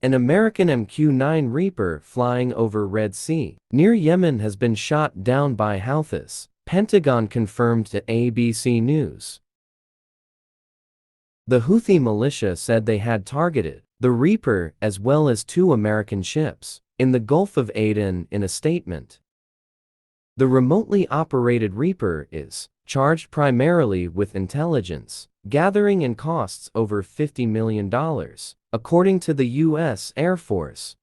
An American MQ-9 Reaper flying over Red Sea near Yemen has been shot down by Houthis, Pentagon confirmed to ABC News. The Houthi militia said they had targeted the Reaper as well as 2 American ships in the Gulf of Aden in a statement. The remotely operated Reaper is charged primarily with intelligence gathering and costs over $50 million, according to the U.S. Air Force.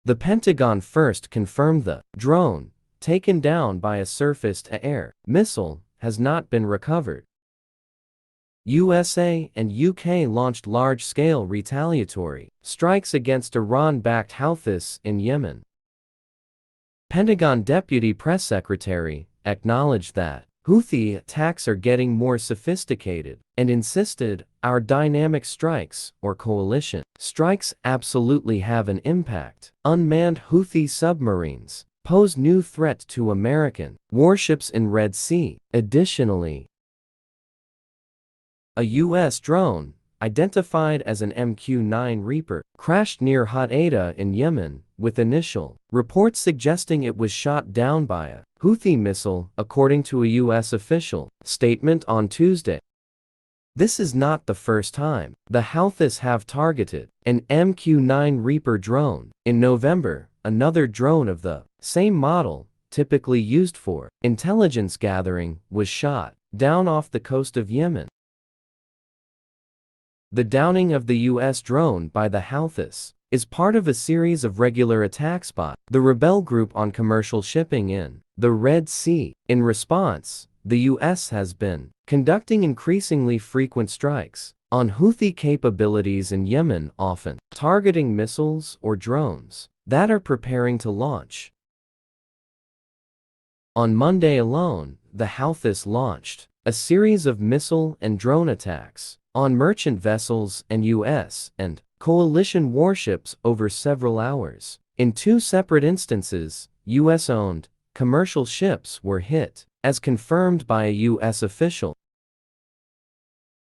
The Pentagon first confirmed the drone, taken down by a surface-to-air missile, has not been recovered. USA and UK launched large-scale retaliatory strikes against Iran-backed Houthis in Yemen. Pentagon Deputy Press Secretary acknowledged that Houthi attacks are getting more sophisticated and insisted, "Our dynamic strikes, or coalition strikes, absolutely have an impact. Unmanned Houthi submarines pose new threat to American warships in Red Sea." Additionally, a U.S. drone, identified as an MQ-9 Reaper, crashed near Aden in Yemen, with initial reports suggesting it was shot down by a Houthi missile, according to a U.S. official statement on Tuesday. This is not the first time the Houthis have targeted an MQ-9 Reaper drone. In November, another drone of the same model, typically used for intelligence gathering, was shot down off the coast of Yemen. The downing of the U.S. drone by the Houthis is part of a series of regular attacks by the rebel group on commercial shipping in the Red Sea. In response, the U.S. has been conducting increasingly frequent strikes on Houthi capabilities in Yemen, often targeting missiles or drones that are preparing to launch. On Monday alone, the Houthis launched a series of missile and drone attacks on merchant vessels and U.S. and coalition warships over several hours. In 2 separate instances, U.S.-owned commercial ships were hit, as confirmed by a U.S. official.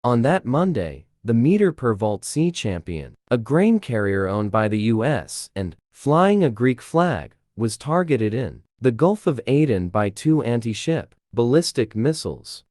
On that Monday, the meter-per-volt Sea Champion, a grain carrier owned by the U.S. and flying a Greek flag, was targeted in the Gulf of Aden by 2 anti-ship ballistic missiles.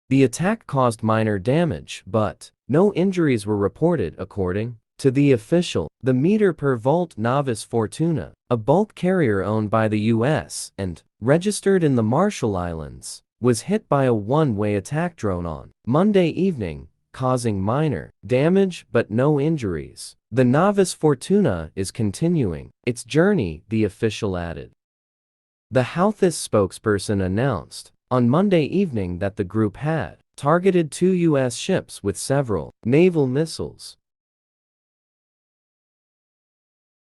The attack caused minor damage, but no injuries were reported, according to the official. The meter-per-volt Navis Fortuna, a bulk carrier owned by the U.S. and registered in the Marshall Islands, was hit by a one-way attack drone on Monday evening, causing minor damage but no injuries. The Navis Fortuna is continuing its journey, the official added. The Houthis spokesperson announced on Monday evening that the group had targeted 2 U.S. ships with several naval missiles.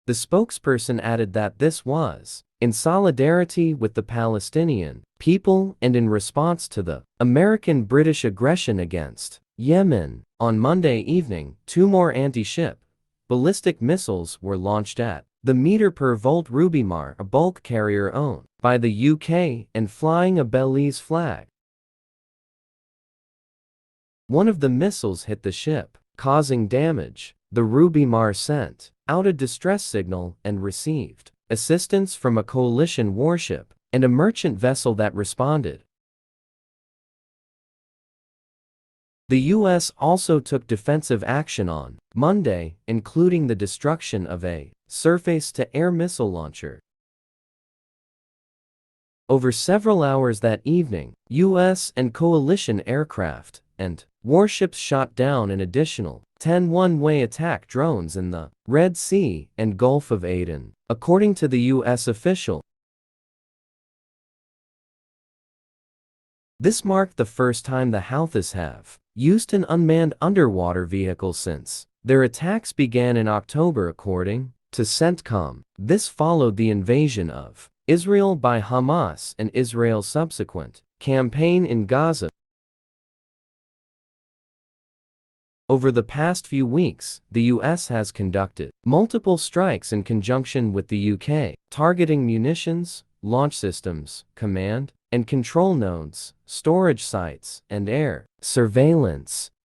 The spokesperson added that this was in solidarity with the Palestinian people and in response to the American-British aggression against Yemen. On Monday evening, 2 more anti-ship ballistic missiles were launched at the meter-per-volt Rubimar, a bulk carrier owned by the UK and flying a Belize flag. One of the missiles hit the ship, causing damage. The Rubimar sent out a distress signal and received assistance from a coalition warship and a merchant vessel that responded. The U.S. also took defensive action on Monday, including the destruction of a surface-to-air missile launcher. Over several hours that evening, U.S. and coalition aircraft and warships shot down an additional 10 one-way attack drones in the Red Sea and Gulf of Aden, according to the U.S. official. This marked the first time the Houthis have used an unmanned underwater vehicle since their attacks began in October, according to CENTCOM. This followed the invasion of Israel by Hamas and Israel's subsequent campaign in Gaza. Over the past few weeks, the U.S. has conducted multiple strikes in conjunction with the UK, targeting munitions, launch systems, command and control nodes, storage sites, and air surveillance.